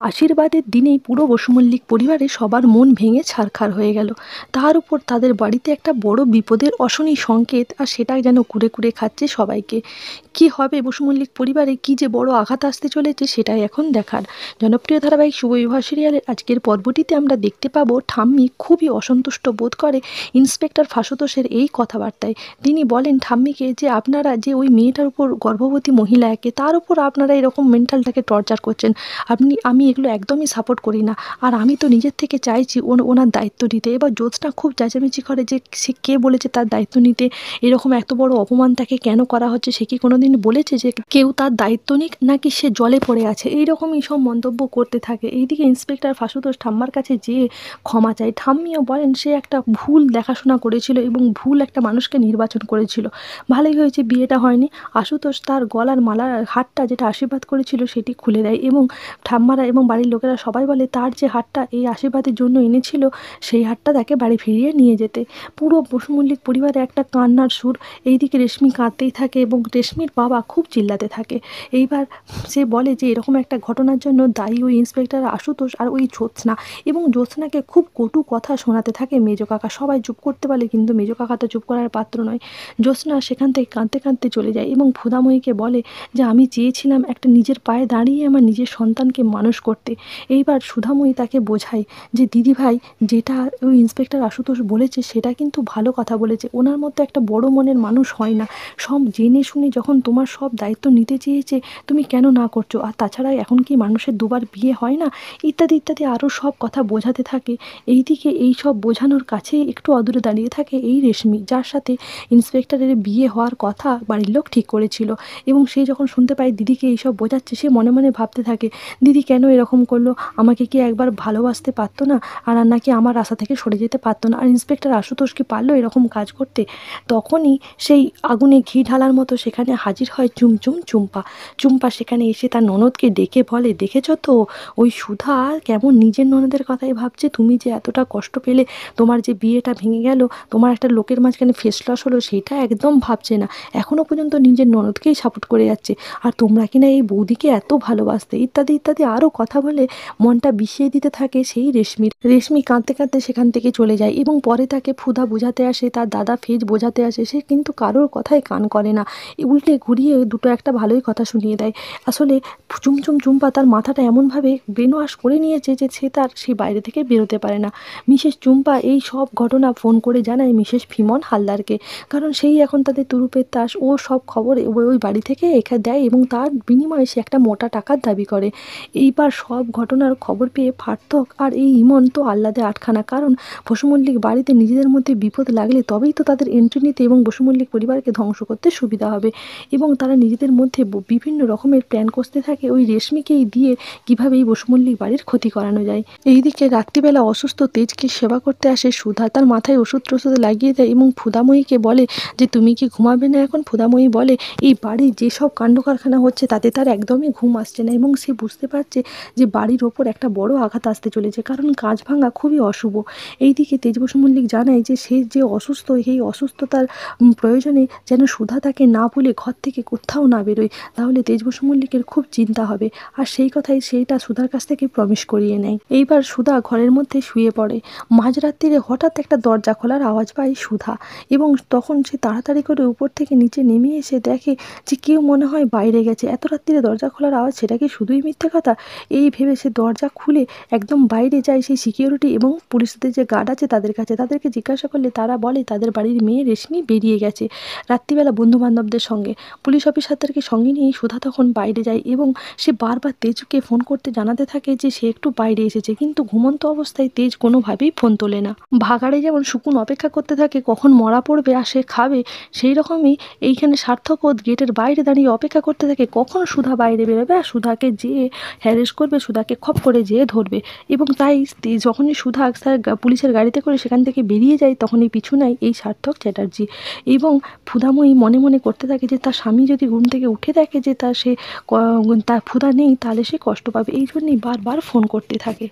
আশীর্বাদের দিনেই পুরো বসু মল্লিক পরিবারে সবার মন ভেঙে ছারখার হয়ে গেল। তার উপর তাদের বাড়িতে একটা বড় বিপদের অশনি সংকেত, আর সেটা যেন কুরে কুরে খাচ্ছে সবাইকে। কি হবে বসু মল্লিক পরিবারে, কি যে বড় আঘাত আসতে চলেছে সেটাই এখন দেখার। জনপ্রিয় ধারাবাহিক শুভ বিবাহ সিরিয়ালের আজকের পর্বটিতে আমরা দেখতে পাবো ঠাম্মি খুবই অসন্তুষ্ট বোধ করে ইন্সপেক্টর ফাসুতোষের এই কথাবার্তায়। তিনি বলেন ঠাম্মিকে যে আপনারা যে ওই মেয়েটার উপর, গর্ভবতী মহিলাকে, তার উপর আপনারা এরকম মেন্টালটাকে টর্চার করছেন। আমি এগুলো একদমই সাপোর্ট করি না। আর আমি তো নিজের থেকে চাইছি ওনার দায়িত্ব নিতে। এবার জ্যোৎস্না খুব চেঁচামেচি করে যে সে কে বলেছে তার দায়িত্ব নিতে, এরকম এত বড় অপমান তাকে কেন করা হচ্ছে, সে কি কোনোদিন বলেছে যে কেউ তার দায়িত্ব নিক, নাকি সে জলে পড়ে আছে, এইরকমই সব মন্তব্য করতে থাকে। এইদিকে ইন্সপেক্টর ফাসুতোষ ঠাম্মার কাছে যেয়ে ক্ষমা চায়। ঠাম্মিও বলেন সে একটা ভুল দেখাশোনা করেছিল এবং ভুল একটা মানুষকে নির্বাচন করেছিল। ভালোই হয়েছে বিয়েটা হয়নি। আশুতোষ তার গলার মালার হারটা যেটা আশীর্বাদ করেছিল সেটি খুলে দেয় এবং ঠাম্মারা এবং বাড়ির লোকেরা সবাই বলে তার যে হারটা এই আশীর্বাদের জন্য এনেছিল সেই হারটা তাকে বাড়ি ফিরিয়ে নিয়ে যেতে। পুরো বসু মল্লিক পরিবারে একটা কান্নার সুর। এইদিকে রেশমি কাঁদতেই থাকে এবং রেশমির বাবা খুব চিল্লাতে থাকে। এইবার সে বলে যে এরকম একটা ঘটনার জন্য দায়ী ওই ইন্সপেক্টর আশুতোষ আর ওই জ্যোৎস্না, এবং জ্যোৎস্নাকে খুব কটু কথা শোনাতে থাকে মেজো কাকা। সবাই চুপ করতে বলে কিন্তু মেজো কাকা তো চুপ করার পাত্র নয়। জ্যোৎস্না সেখান থেকে কাঁদতে কাঁদতে চলে যায় এবং ক্ষুধাময়ীকে বলে যে আমি চেয়েছিলাম একটা নিজের পায়ে দাঁড়িয়ে আমার নিজের সন্তানকে মানুষ করতে। এইবার সুধাময়ী তাকে বোঝায় যে দিদিভাই, যেটা ওই ইন্সপেক্টর আশুতোষ বলেছে সেটা কিন্তু ভালো কথা বলেছে, ওনার মতো একটা বড় মনের মানুষ হয় না। সব জেনে শুনে যখন তোমার সব দায়িত্ব নিতে চেয়েছে তুমি কেন না করছো, আর তাছাড়া এখন কি মানুষের দুবার বিয়ে হয় না, ইত্যাদি ইত্যাদি আরও সব কথা বোঝাতে থাকে। এইদিকে এই সব বোঝানোর কাছে একটু অদূরে দাঁড়িয়ে থাকে এই রেশমি, যার সাথে ইন্সপেক্টরের বিয়ে হওয়ার কথা বাড়ির লোক ঠিক করেছিল। এবং সে যখন শুনতে পায় দিদিকে এইসব বোঝাচ্ছে, সে মনে মনে ভাবতে থাকে দিদি কেন এরকম করলো, আমাকে কি একবার ভালোবাসতে পারতো না, আর নাকি আমার আশা থেকে সরে যেতে পারতো না, আর ইন্সপেক্টর আশুতোষ কি পারলো এরকম কাজ করতে। তখনই সেই আগুনে ঘি ঢালার মতো সেখানে হাজির হয় চুমচুম চুম্পা। চুম্পা সেখানে এসে তার ননদকে ডেকে বলে দেখেছো তো ওই সুধা কেমন নিজের ননদের কথাই ভাবছে, তুমি যে এতটা কষ্ট পেলে, তোমার যে বিয়েটা ভেঙে গেল, তোমার একটা লোকের মাঝখানে ফেস লস হলো, সেইটা একদম ভাবছে না, এখনও পর্যন্ত নিজের ননদকেই সাপোর্ট করে যাচ্ছে, আর তোমরা কিনা এই বৌদিকে এত ভালোবাসতে, ইত্যাদি ইত্যাদি আরও কথা বলে মনটা বিষিয়ে দিতে থাকে সেই রেশমির। রেশমি কাঁদতে কাঁদতে সেখান থেকে চলে যায় এবং পরে তাকে ফুদা বোঝাতে আসে, তার দাদা ফেজ বোঝাতে আসে, সে কিন্তু কারোর কথায় কান করে না, উল্টে ঘুরিয়ে দুটো একটা ভালোই কথা শুনিয়ে দেয়। আসলে চুমচুম চুম্পা তার মাথাটা এমনভাবে ব্রেন ওয়াশ করে নিয়েছে যে সে তার সেই বাইরে থেকে বেরোতে পারে না। মিসেস চুম্পা এই সব ঘটনা ফোন করে জানায় মিসেস ফিমন হালদারকে, কারণ সেই এখন তাদের তুরুপের তাস, ও সব খবর ওই বাড়ি থেকে দেয় এবং তার বিনিময়ে সে একটা মোটা টাকার দাবি করে। এইবার সব ঘটনার খবর পেয়ে ফার্থক আর এই ইমন তো আহ্লাদে আটখানা, কারণ বসু মল্লিক বাড়িতে নিজেদের মধ্যে বিপদ লাগলে তবেই তো তাদের এন্ট্রি নিতে এবং বসু মল্লিক পরিবারকে ধ্বংস করতে সুবিধা হবে। এবং তারা নিজেদের মধ্যে বিভিন্ন রকমের প্ল্যান করতে থাকে ওই রেশমিকেই দিয়ে কীভাবে এই বসু মল্লিক বাড়ির ক্ষতি করানো যায়। এইদিকে রাত্রিবেলা অসুস্থ তেজকে সেবা করতে আসে সুধা, তার মাথায় ওষুধ টষুধ লাগিয়ে দেয় এবং ফুদাময়ীকে বলে যে তুমি কি ঘুমাবে না এখন। ফুদাময়ী বলে এই বাড়ির যেসব কাণ্ড কারখানা হচ্ছে তাতে তার একদমই ঘুম আসছে না এবং সে বুঝতে পারছে যে বাড়ির ওপর একটা বড় আঘাত আসতে চলেছে, কারণ কাঁচ ভাঙা খুবই অশুভ। এইদিকে তেজ বসু মল্লিক জানায় যে সে যে অসুস্থ, এই অসুস্থতার প্রয়োজনে যেন সুধা তাকে না বলে ঘর থেকে কোথাও না বেরোয়, তাহলে তেজ বসু মল্লিকের খুব চিন্তা হবে। আর সেই কথাই সেইটা সুধার কাছ থেকে প্রমিস করিয়ে নেয়। এইবার সুধা ঘরের মধ্যে শুয়ে পড়ে। মাঝরাত্রিরে হঠাৎ একটা দরজা খোলার আওয়াজ পায় সুধা এবং তখন সে তাড়াতাড়ি করে উপর থেকে নিচে নেমে এসে দেখে যে কেউ মনে হয় বাইরে গেছে। এত রাত্রিরে দরজা খোলার আওয়াজ, সেটা কি শুধুই মিথ্যে কথা? এই ভেবে সে দরজা খুলে একদম বাইরে যায় সেই সিকিউরিটি এবং পুলিশদের যে গার্ড আছে তাদের কাছে। তাদেরকে জিজ্ঞাসা করলে তারা বলে তাদের বাড়ির মেয়ে রেশমি বেরিয়ে গেছে রাত্রিবেলা বন্ধুবান্ধবদের সঙ্গে। পুলিশ অফিসারদেরকে সঙ্গে নিয়েই সুধা তখন বাইরে যায় এবং সে বারবার তেজকে ফোন করতে জানাতে থাকে যে সে একটু বাইরে এসেছে, কিন্তু ঘুমন্ত অবস্থায় তেজ কোনোভাবেই ফোন তোলে না। ভাগাড়ে যেমন শকুন অপেক্ষা করতে থাকে কখন মরা পড়বে আর সে খাবে, সেই রকমই এইখানে সার্থকও গেটের বাইরে দাঁড়িয়ে অপেক্ষা করতে থাকে কখন সুধা বাইরে বেরোবে আর সুধাকে যেয়ে হ্যারেস করবে, সুধাকে খপ করে যেয়ে ধরবে। এবং তাই যখনই সুধা তার পুলিশের গাড়িতে করে সেখান থেকে বেরিয়ে যায় তখনই পিছু নেয় এই সার্থক চ্যাটার্জি। এবং ফুদাময়ী মনে মনে করতে থাকে যে তার স্বামী যদি ঘুম থেকে উঠে দেখে যে তার ফুদা নেই তাহলে সে কষ্ট পাবে, এই জন্যই বারবার ফোন করতে থাকে।